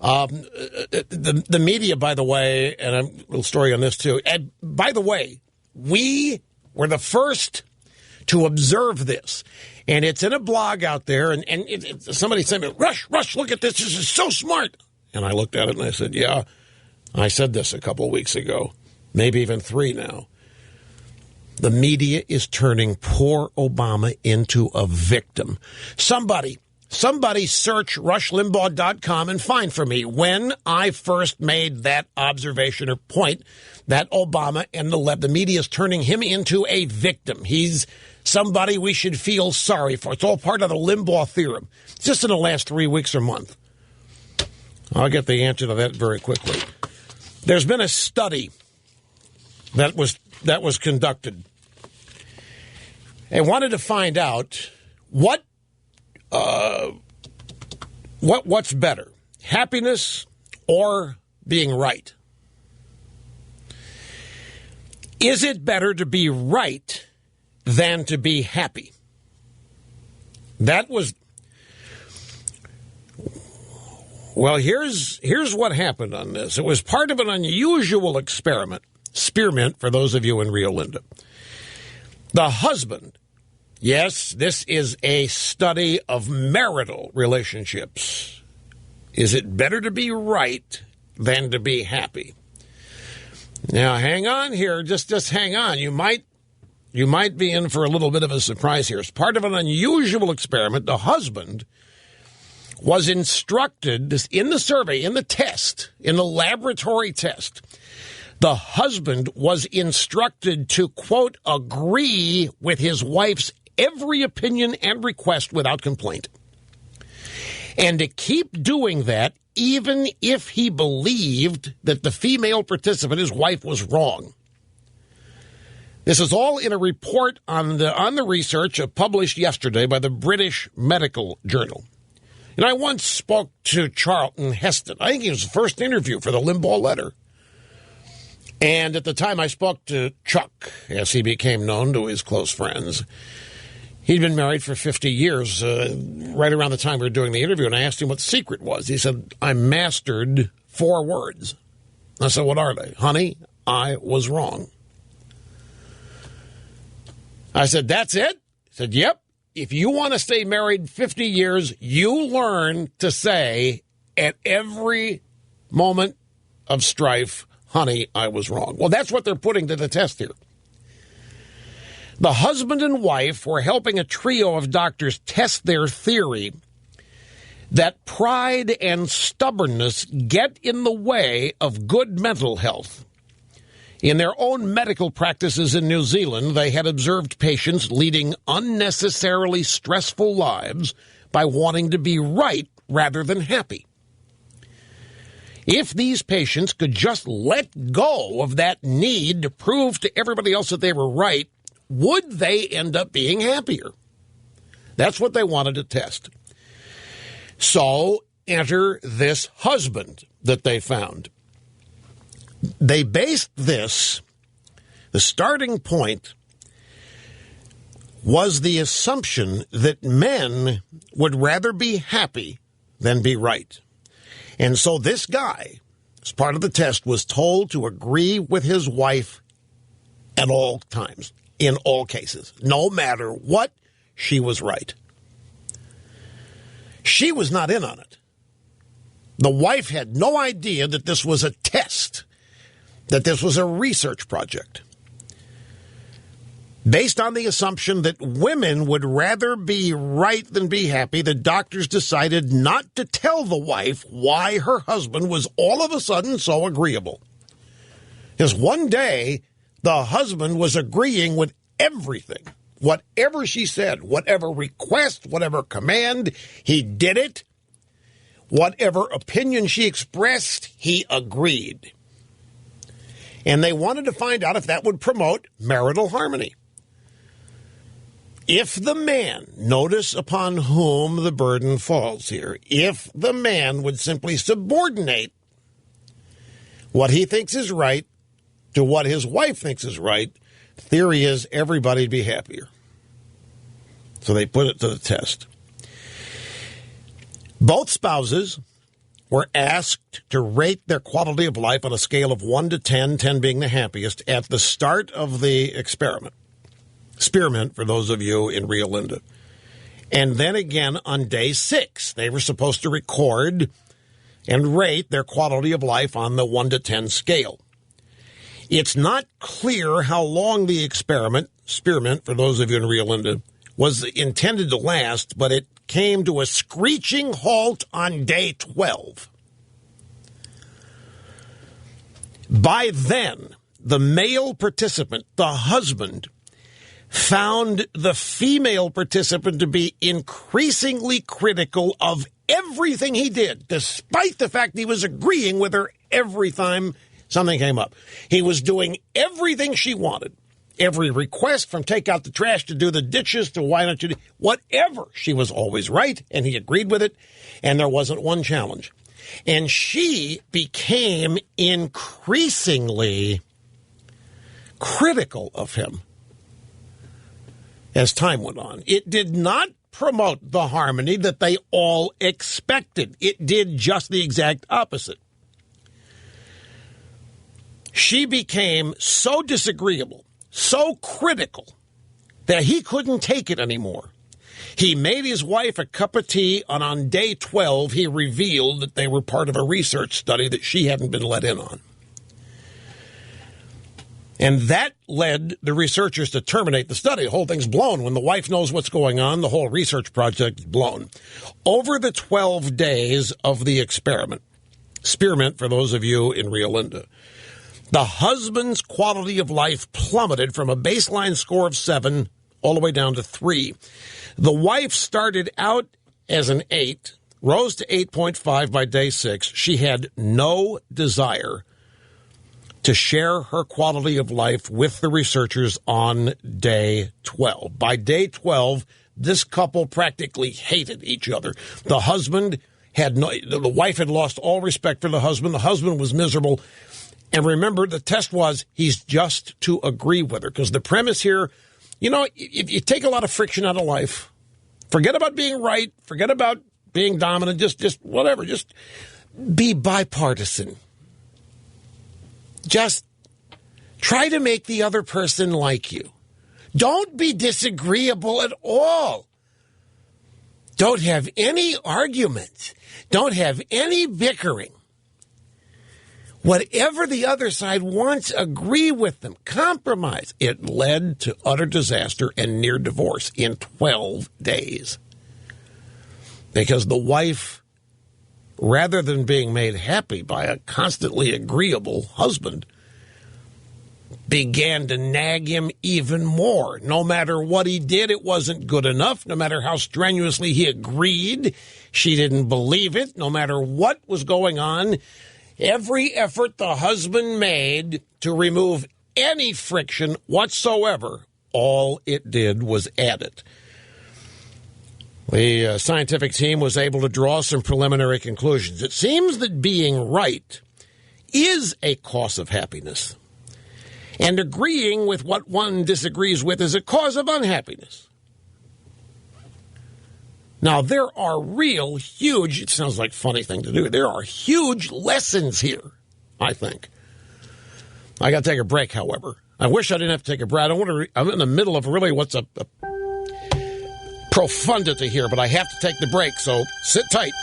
The media, by the way, and a little story on this too. And by the way, we were the first to observe this. And it's in a blog out there, and somebody sent me, Rush, look at this. This is so smart. And I looked at it and I said, yeah, I said this a couple of weeks ago, maybe even 3 now. The media is turning poor Obama into a victim. Somebody search rushlimbaugh.com and find for me when I first made that observation or point that Obama and the media is turning him into a victim. He's somebody we should feel sorry for. It's all part of the Limbaugh theorem. It's just in the last 3 weeks or month. I'll get the answer to that very quickly. There's been a study that was conducted. They wanted to find out what's better, happiness or being right. Is it better to be right than to be happy? Well, here's what happened on this. It was part of an unusual experiment for those of you in Rio Linda. The husband, yes, this is a study of marital relationships. Is it better to be right than to be happy? Now, hang on here. Just hang on. You might be in for a little bit of a surprise here. As part of an unusual experiment, the husband was instructed in the survey, in the test, in the laboratory test. The husband was instructed to, quote, agree with his wife's every opinion and request without complaint. And to keep doing that, even if he believed that the female participant, his wife, was wrong. This is all in a report on the research published yesterday by the British Medical Journal. And I once spoke to Charlton Heston. I think he was the first interview for the Limbaugh letter. And at the time I spoke to Chuck, as he became known to his close friends. He'd been married for 50 years, right around the time we were doing the interview, and I asked him what the secret was. He said, I mastered 4 words. I said, what are they? Honey, I was wrong. I said, that's it? He said, yep. If you want to stay married 50 years, you learn to say at every moment of strife, honey, I was wrong. Well, that's what they're putting to the test here. The husband and wife were helping a trio of doctors test their theory that pride and stubbornness get in the way of good mental health. In their own medical practices in New Zealand, they had observed patients leading unnecessarily stressful lives by wanting to be right rather than happy. If these patients could just let go of that need to prove to everybody else that they were right, would they end up being happier? That's what they wanted to test. So enter this husband that they found. They based this, the starting point was the assumption that men would rather be happy than be right. And so this guy, as part of the test, was told to agree with his wife at all times, in all cases. No matter what, she was right. She was not in on it. The wife had no idea that this was a test, that this was a research project. Based on the assumption that women would rather be right than be happy, the doctors decided not to tell the wife why her husband was all of a sudden so agreeable. Because one day, the husband was agreeing with everything. Whatever she said, whatever request, whatever command, he did it. Whatever opinion she expressed, he agreed. And they wanted to find out if that would promote marital harmony. If the man, notice upon whom the burden falls here, if the man would simply subordinate what he thinks is right to what his wife thinks is right, the theory is everybody'd be happier. So they put it to the test. Both spouses were asked to rate their quality of life on a scale of 1 to 10, 10 being the happiest, at the start of the experiment. Spearmint, for those of you in Rio Linda. And then again on day 6, they were supposed to record and rate their quality of life on the 1 to 10 scale. It's not clear how long the experiment, Spearmint, for those of you in Rio Linda, was intended to last, but it came to a screeching halt on day 12. By then, the male participant, the husband, found the female participant to be increasingly critical of everything he did, despite the fact he was agreeing with her every time something came up. He was doing everything she wanted. Every request, from take out the trash to do the dishes to why don't you do whatever, she was always right, and he agreed with it, and there wasn't one challenge. And she became increasingly critical of him as time went on. It did not promote the harmony that they all expected. It did just the exact opposite. She became so disagreeable, so critical, that he couldn't take it anymore. He made his wife a cup of tea, and on day 12, he revealed that they were part of a research study that she hadn't been let in on. And that led the researchers to terminate the study. The whole thing's blown. When the wife knows what's going on, the whole research project is blown. Over the 12 days of the experiment, Spearmint, for those of you in Rio Linda, the husband's quality of life plummeted from a baseline score of 7 all the way down to 3. The wife started out as an 8, rose to 8.5 by day 6. She had no desire to share her quality of life with the researchers on day 12. By day 12, this couple practically hated each other. The wife had lost all respect for the husband. The husband was miserable. And remember, the test was he's just to agree with her. Because the premise here, if you take a lot of friction out of life, forget about being right, forget about being dominant, just whatever, just be bipartisan. Just try to make the other person like you. Don't be disagreeable at all. Don't have any arguments. Don't have any bickering. Whatever the other side wants, agree with them. Compromise. It led to utter disaster and near divorce in 12 days. Because the wife, rather than being made happy by a constantly agreeable husband, began to nag him even more. No matter what he did, it wasn't good enough. No matter how strenuously he agreed, she didn't believe it. No matter what was going on, every effort the husband made to remove any friction whatsoever, all it did was add it. The scientific team was able to draw some preliminary conclusions. It seems that being right is a cause of happiness, and agreeing with what one disagrees with is a cause of unhappiness. Now, there are real huge, it sounds like a funny thing to do, there are huge lessons here, I think. I got to take a break, however. I wish I didn't have to take a break. I'm in the middle of really what's a profundity here, but I have to take the break, so sit tight.